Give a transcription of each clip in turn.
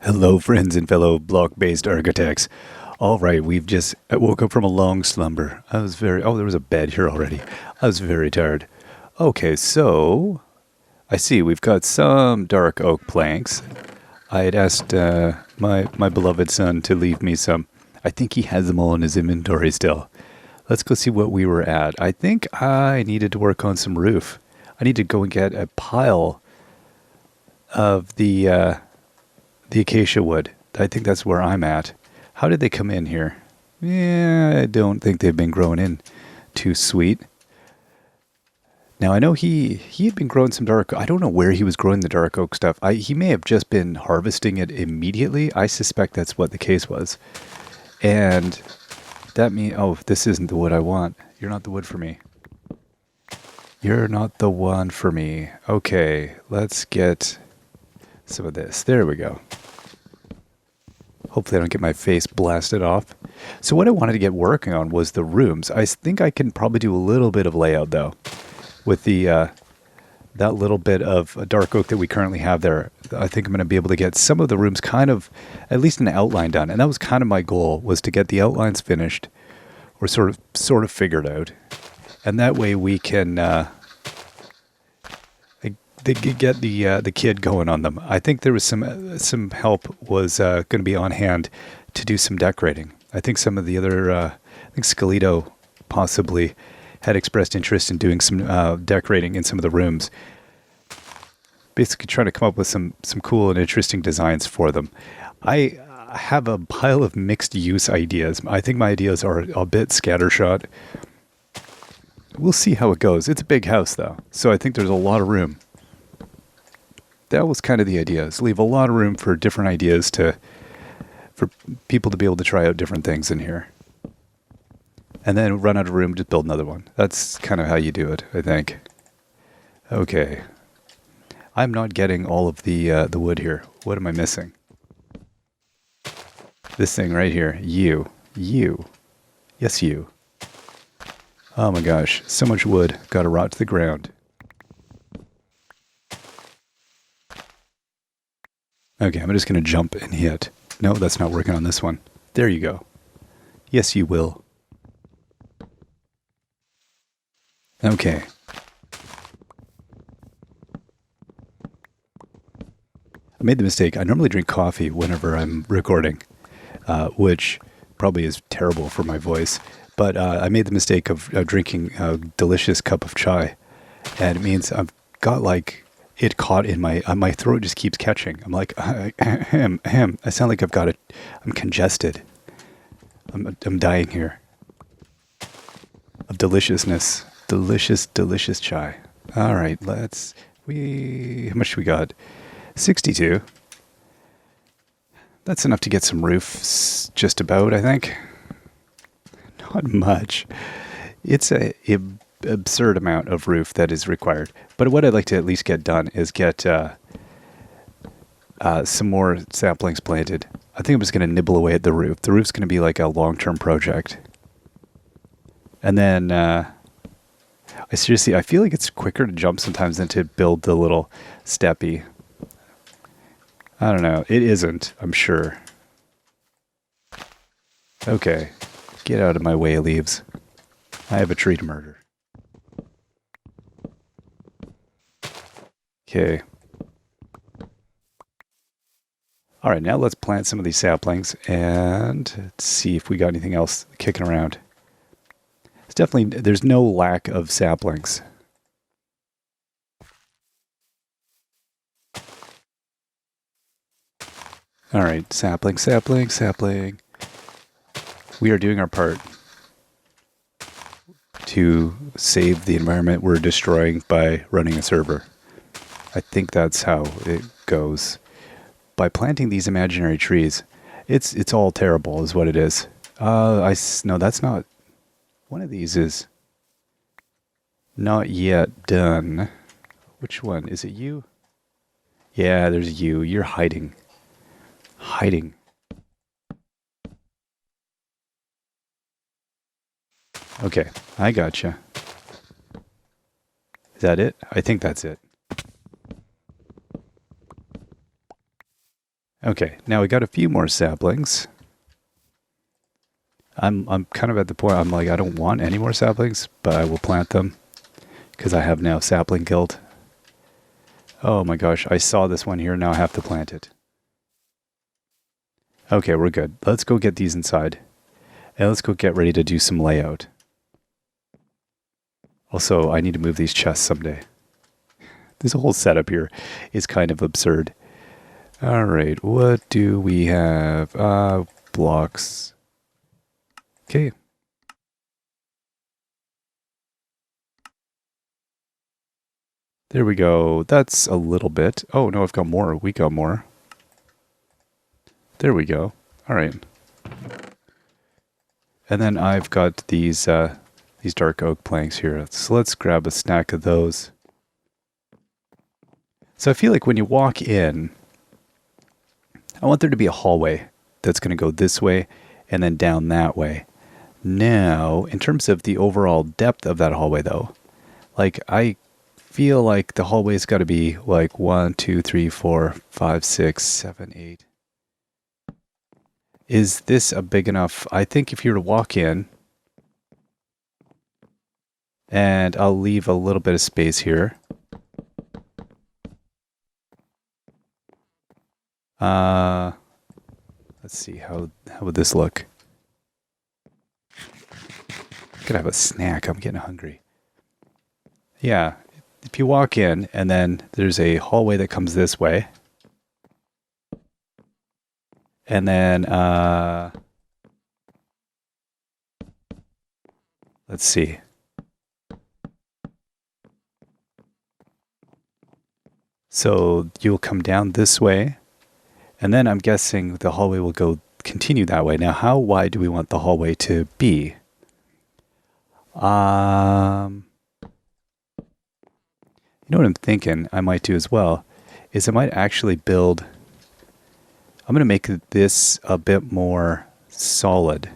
Hello, friends and fellow block-based architects. All right, I woke up from a long slumber. There was a bed here already. I was very tired. Okay, so I see we've got some dark oak planks. I had asked my beloved son to leave me some. I think he has them all in his inventory still. Let's go see what we were at. I think I needed to work on some roof. I need to go and get a pile of the acacia wood. I think that's where I'm at. How did they come in here? Yeah, I don't think they've been growing in too sweet. Now I know he had been growing some dark. I don't know where he was growing the dark oak stuff. He may have just been harvesting it immediately. I suspect that's what the case was. And that means, oh, this isn't the wood I want. You're not the wood for me. You're not the one for me. Okay, let's get some of this. There we go. Hopefully I don't get my face blasted off. So what I wanted to get working on was the rooms. I think I can probably do a little bit of layout though. With that little bit of dark oak that we currently have there. I think I'm going to be able to get some of the rooms kind of, at least an outline done. And that was kind of my goal, was to get the outlines finished or sort of figured out. And that way we can they could get the kid going on them. I think there was some help was going to be on hand to do some decorating. I think some of the other, I think Scalito possibly had expressed interest in doing some decorating in some of the rooms. Basically trying to come up with some cool and interesting designs for them. I have a pile of mixed use ideas. I think my ideas are a bit scattershot. We'll see how it goes. It's a big house though, so I think there's a lot of room. That was kind of the idea, is leave a lot of room for different ideas for people to be able to try out different things in here. And then run out of room, just build another one. That's kind of how you do it, I think. Okay. I'm not getting all of the wood here. What am I missing? This thing right here. You. Yes, you. Oh my gosh, so much wood. Gotta rot to the ground. Okay, I'm just going to jump and hit. No, that's not working on this one. There you go. Yes, you will. Okay. I made the mistake. I normally drink coffee whenever I'm recording, which probably is terrible for my voice. But I made the mistake of drinking a delicious cup of chai. And it means I've got it caught in my throat, just keeps catching. I'm like, ahem. I sound like I'm congested. I'm dying here. Of deliciousness. Delicious chai. All right, how much we got? 62. That's enough to get some roofs, just about, I think. Not much. It's a absurd amount of roof that is required. But what I'd like to at least get done is get some more saplings planted. I think I'm just going to nibble away at the roof. The roof's going to be like a long-term project. And then I feel like it's quicker to jump sometimes than to build the little steppy. I don't know. It isn't, I'm sure. Okay. Get out of my way, leaves. I have a tree to murder. Okay. All right, now let's plant some of these saplings and see if we got anything else kicking around. There's no lack of saplings. All right, sapling. We are doing our part to save the environment we're destroying by running a server. I think that's how it goes. By planting these imaginary trees, it's all terrible is what it is. No, that's not. One of these is not yet done. Which one? Is it you? Yeah, there's you. You're hiding. Okay, I gotcha. Is that it? I think that's it. Okay, now we got a few more saplings. I'm kind of at the point I'm like I don't want any more saplings, but I will plant them because I have now sapling guild. Oh my gosh, I saw this one here, now I have to plant it. Okay, we're good. Let's go get these inside. And let's go get ready to do some layout. Also, I need to move these chests someday. This whole setup here is kind of absurd. Alright, what do we have? Blocks. Okay. There we go. That's a little bit. Oh, no, I've got more. We got more. There we go. Alright. And then I've got these dark oak planks here. So let's grab a stack of those. So I feel like when you walk in, I want there to be a hallway that's going to go this way and then down that way. Now, in terms of the overall depth of that hallway though, like I feel like the hallway's got to be like 1, 2, 3, 4, 5, 6, 7, 8. Is this a big enough? I think if you were to walk in, and I'll leave a little bit of space here. Let's see, how would this look? I'm gonna have a snack, I'm getting hungry. Yeah, if you walk in and then there's a hallway that comes this way. And then, let's see. So you'll come down this way, and then I'm guessing the hallway will continue that way. Now, how wide do we want the hallway to be? You know what I'm thinking I might do as well, is I might actually build... I'm going to make this a bit more solid.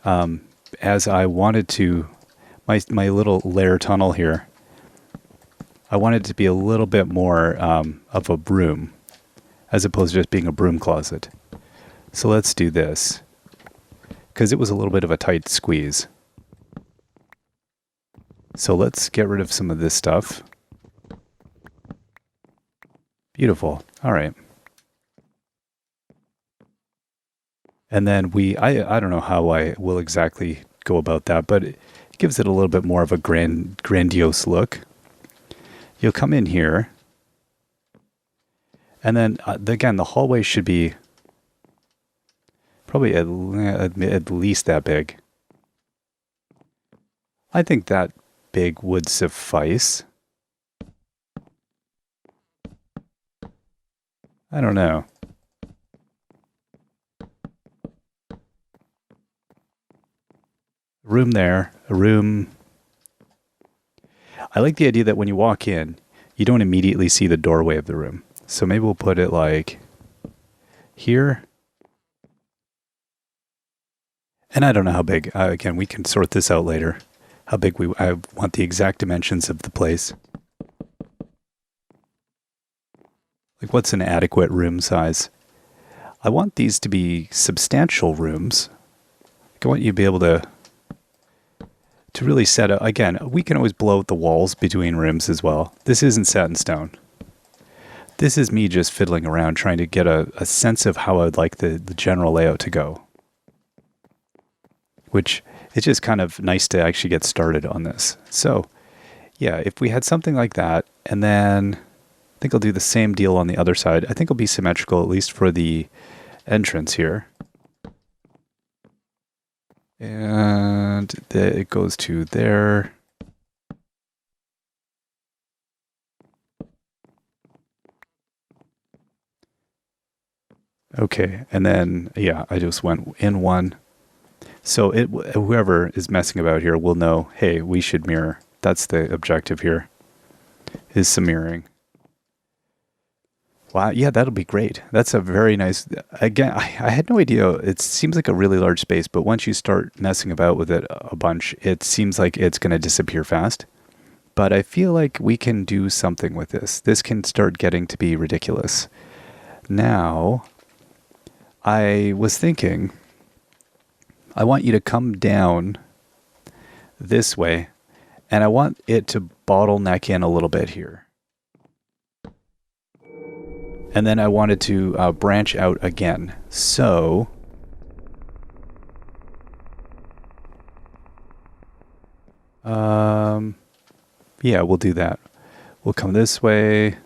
As I wanted to... My little lair tunnel here, I wanted it to be a little bit more of a broom, as opposed to just being a broom closet. So let's do this, because it was a little bit of a tight squeeze. So let's get rid of some of this stuff. Beautiful. All right. And then I don't know how I will exactly go about that, but it gives it a little bit more of a grandiose look. You'll come in here, and then again, the hallway should be probably at least that big. I think that big would suffice. I don't know. Room there, a room. I like the idea that when you walk in, you don't immediately see the doorway of the room. So maybe we'll put it like here. And I don't know how big. Again, we can sort this out later. How big I want the exact dimensions of the place. Like, what's an adequate room size? I want these to be substantial rooms. I want you to be able to really set up. Again, we can always blow out the walls between rooms as well. This isn't set in stone. This is me just fiddling around trying to get a sense of how I'd like the general layout to go. Which, it's just kind of nice to actually get started on this. So, yeah, if we had something like that, and then I think I'll do the same deal on the other side. I think it'll be symmetrical, at least for the entrance here. And it goes to there. Okay, and then, yeah, I just went in one. So whoever is messing about here will know, hey, we should mirror. That's the objective here, is some mirroring. Wow, yeah, that'll be great. That's a very nice... Again, I had no idea. It seems like a really large space, but once you start messing about with it a bunch, it seems like it's going to disappear fast. But I feel like we can do something with this. This can start getting to be ridiculous. Now, I was thinking, I want you to come down this way, and I want it to bottleneck in a little bit here. And then I wanted to branch out again. So, yeah, we'll do that. We'll come this way.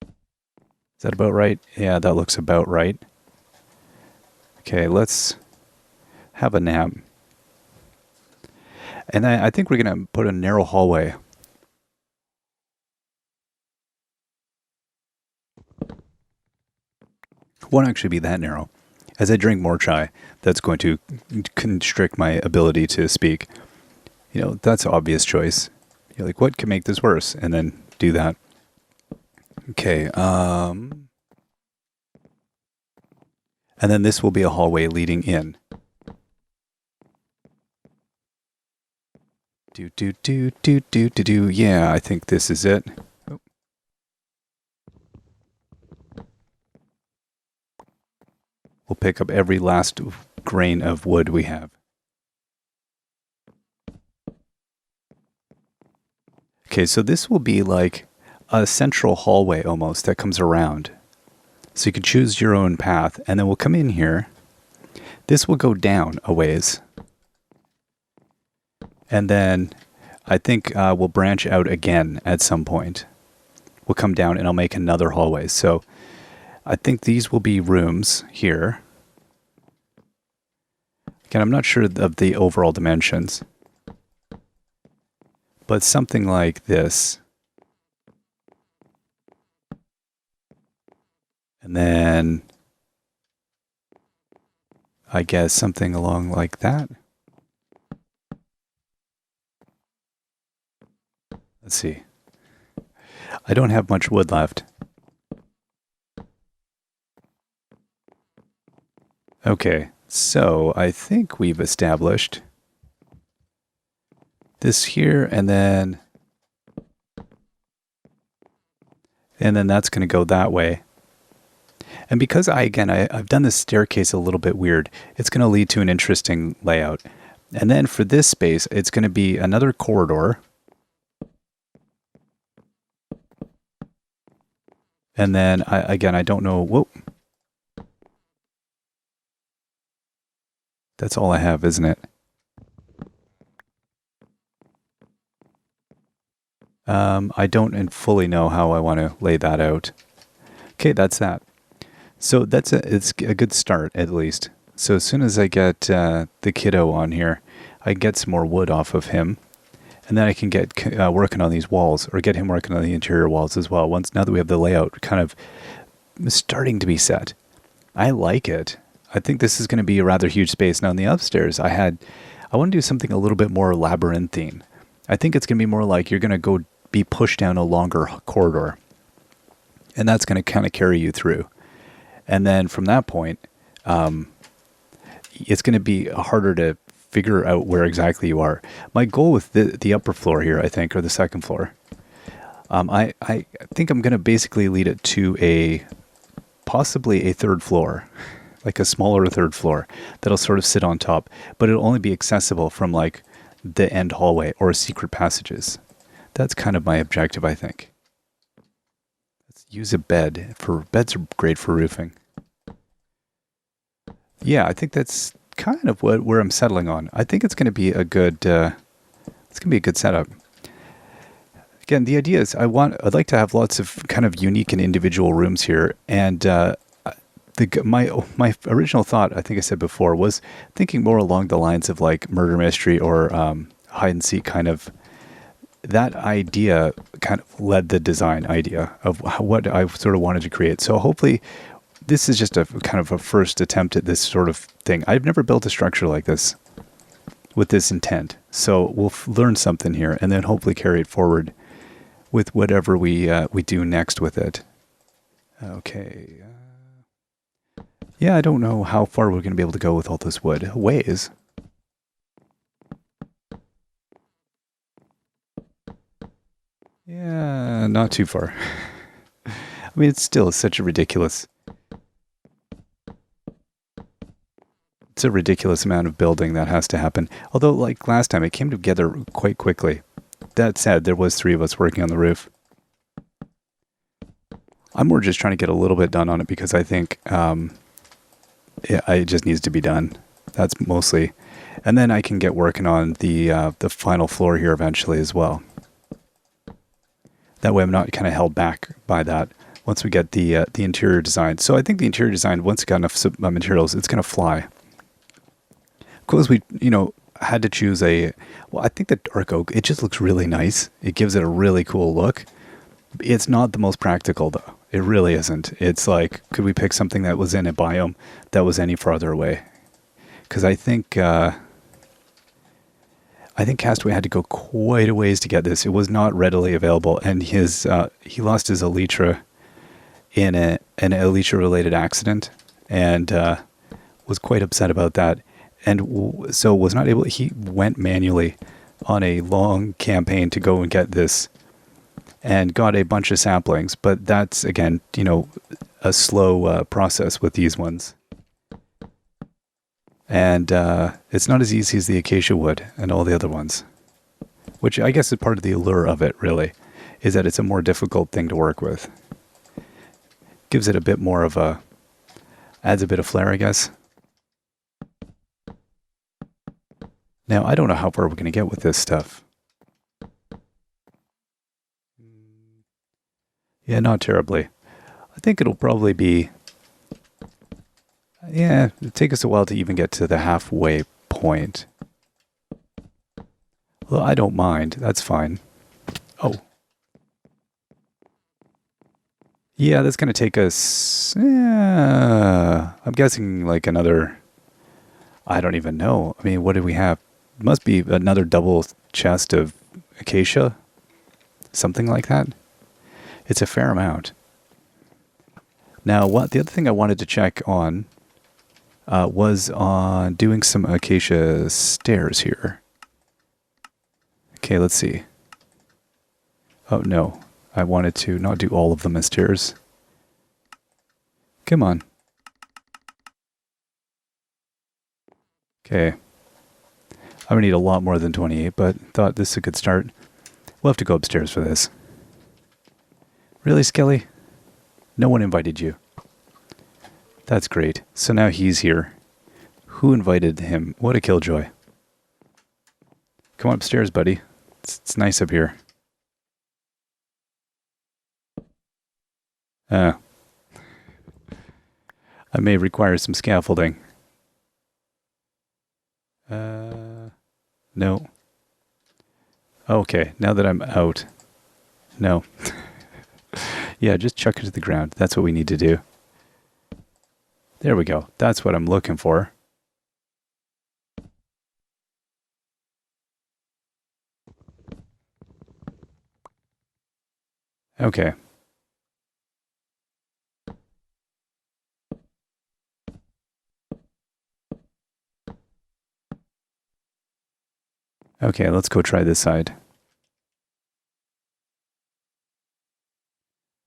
Is that about right? Yeah, that looks about right. Okay, let's have a nap. And I think we're going to put a narrow hallway. Won't actually be that narrow. As I drink more chai, that's going to constrict my ability to speak. You know, that's an obvious choice. You're like, what can make this worse? And then do that. Okay, and then this will be a hallway leading in. Do. Yeah, I think this is it. Oh. We'll pick up every last grain of wood we have. Okay, so this will be like a central hallway almost that comes around. So you can choose your own path, and then we'll come in here. This will go down a ways. And then I think we'll branch out again at some point. We'll come down and I'll make another hallway. So I think these will be rooms here. Again, I'm not sure of the overall dimensions. But something like this. And then I guess something along like that. Let's see. I don't have much wood left. Okay, so I think we've established this here, and then that's going to go that way. And because I've done this staircase a little bit weird, it's going to lead to an interesting layout. And then for this space, it's going to be another corridor. And then, I don't know. Whoa. That's all I have, isn't it? I don't fully know how I want to lay that out. Okay, that's that. So it's a good start, at least. So as soon as I get the kiddo on here, I get some more wood off of him. And then I can get working on these walls, or get him working on the interior walls as well. Now that we have the layout kind of starting to be set. I like it. I think this is going to be a rather huge space. Now in the upstairs, I want to do something a little bit more labyrinthine. I think it's going to be more like you're going to go be pushed down a longer corridor. And that's going to kind of carry you through. And then from that point, it's going to be harder to figure out where exactly you are. My goal with the upper floor here, I think, or the second floor, I think I'm going to basically lead it to possibly a third floor, like a smaller third floor that'll sort of sit on top, but it'll only be accessible from like the end hallway or secret passages. That's kind of my objective, I think. Let's use a bed. Beds are great for roofing. Yeah, I think that's kind of where I'm settling on. I think it's going to be a good setup. Again, the idea is I'd like to have lots of kind of unique and individual rooms here. And my original thought, I think I said before, was thinking more along the lines of like murder mystery or hide and seek kind of. That idea kind of led the design idea of what I sort of wanted to create. So hopefully this is just a kind of a first attempt at this sort of thing. I've never built a structure like this with this intent. So we'll learn something here and then hopefully carry it forward with whatever we do next with it. Okay. Yeah, I don't know how far we're going to be able to go with all this wood. Ways. Yeah, not too far. I mean, it's still such a ridiculous... It's a ridiculous amount of building that has to happen. Although, like last time, it came together quite quickly. That said, there was 3 of us working on the roof. I'm more just trying to get a little bit done on it because I think it just needs to be done. That's mostly... And then I can get working on the final floor here eventually as well. That way I'm not kind of held back by that once we get the interior design. So I think the interior design, once it got enough materials, it's going to fly. Of course, we, had to choose a... Well, I think the dark oak, it just looks really nice. It gives it a really cool look. It's not the most practical, though. It really isn't. It's like, could we pick something that was in a biome that was any farther away? Because I think Castaway had to go quite a ways to get this. It was not readily available, and he lost his elytra in an elytra-related accident, and was quite upset about that, and so was not able. He went manually on a long campaign to go and get this, and got a bunch of saplings. But that's again, a slow process with these ones. And it's not as easy as the acacia wood and all the other ones. Which I guess is part of the allure of it, really. Is that it's a more difficult thing to work with. Gives it a bit more of a... Adds a bit of flair, I guess. Now, I don't know how far we're going to get with this stuff. Yeah, not terribly. I think it'll probably be... Yeah, it'll take us a while to even get to the halfway point. Well, I don't mind. That's fine. Oh. Yeah, that's going to take us... I'm guessing like another... I don't even know. I mean, what do we have? Must be another double chest of acacia. Something like that. It's a fair amount. Now, the other thing I wanted to check on was on doing some acacia stairs here. Okay, let's see. Oh, no. I wanted to not do all of them as stairs. Come on. Okay. I'm going to need a lot more than 28, but thought this is a good start. We'll have to go upstairs for this. Really, Skelly? No one invited you. That's great. So now he's here. Who invited him? What a killjoy. Come on upstairs, buddy. It's nice up here. I may require some scaffolding. No. Okay, now that I'm out. No. Yeah, just chuck it to the ground. That's what we need to do. There we go. That's what I'm looking for. Okay. Okay, let's go try this side.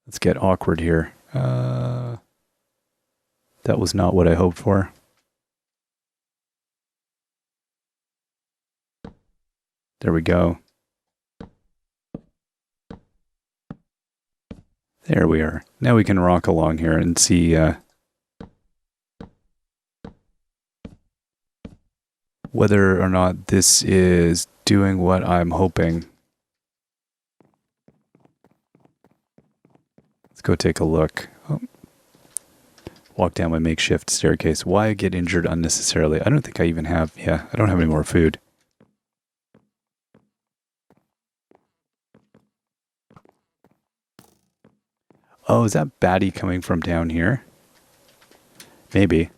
Let's get awkward here. That was not what I hoped for. There we go. There we are. Now we can rock along here and see whether or not this is doing what I'm hoping. Let's go take a look. Oh. Walk down my makeshift staircase. Why get injured unnecessarily? I don't think I even have... Yeah, I don't have any more food. Oh, is that Batty coming from down here? Maybe.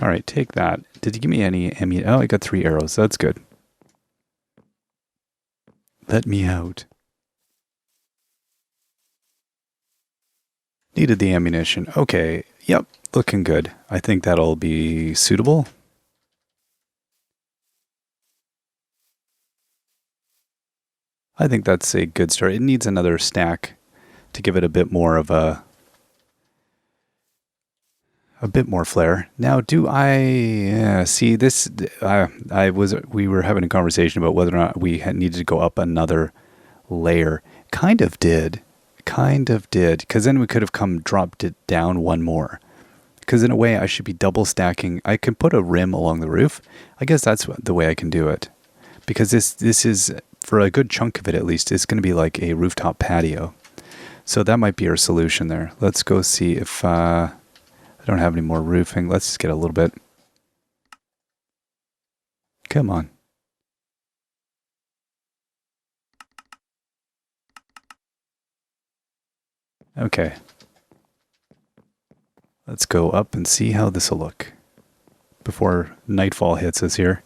Alright, take that. Did you give me any ammunition? Oh, I got 3 arrows. That's good. Let me out. Needed the ammunition. Okay, yep, looking good. I think that'll be suitable. I think that's a good start. It needs another stack to give it a bit more of a bit more flair. Now, do I see this? We were having a conversation about whether or not we needed to go up another layer. Kind of did, because then we could have dropped it down one more. Because in a way, I should be double stacking. I can put a rim along the roof. I guess that's the way I can do it. Because this is, for a good chunk of it at least, it's going to be like a rooftop patio. So that might be our solution there. Let's go see if I don't have any more roofing. Let's just get a little bit. Come on. Okay. Let's go up and see how this will look before nightfall hits us here.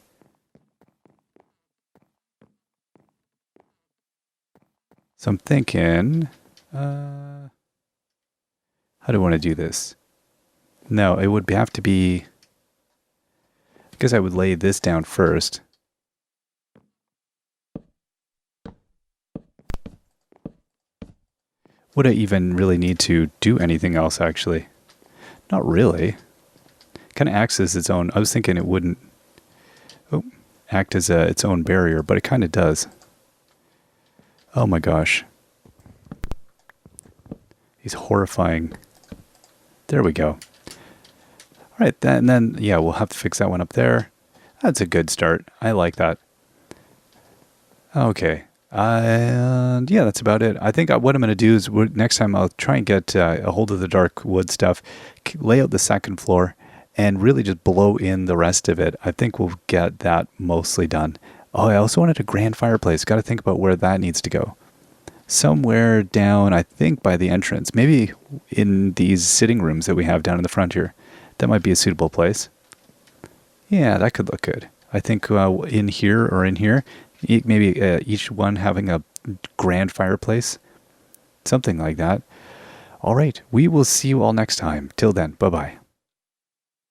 So I'm thinking, how do I want to do this? No, it would have to be, I guess I would lay this down first. Would I even really need to do anything else, actually? Not really. Kind of acts as its own, I was thinking it wouldn't act as its own barrier, but it kind of does. Oh my gosh. He's horrifying. There we go. All right, and then, yeah, we'll have to fix that one up there. That's a good start. I like that. Okay. And yeah, that's about it. I think what I'm going to do is next time I'll try and get a hold of the dark wood stuff, lay out the second floor, and really just blow in the rest of it. I think we'll get that mostly done. Oh, I also wanted a grand fireplace. Got to think about where that needs to go. Somewhere down, I think, by the entrance. Maybe in these sitting rooms that we have down in the front here. That might be a suitable place. Yeah, that could look good. I think in here or in here, maybe each one having a grand fireplace. Something like that. All right, we will see you all next time. Till then, bye-bye.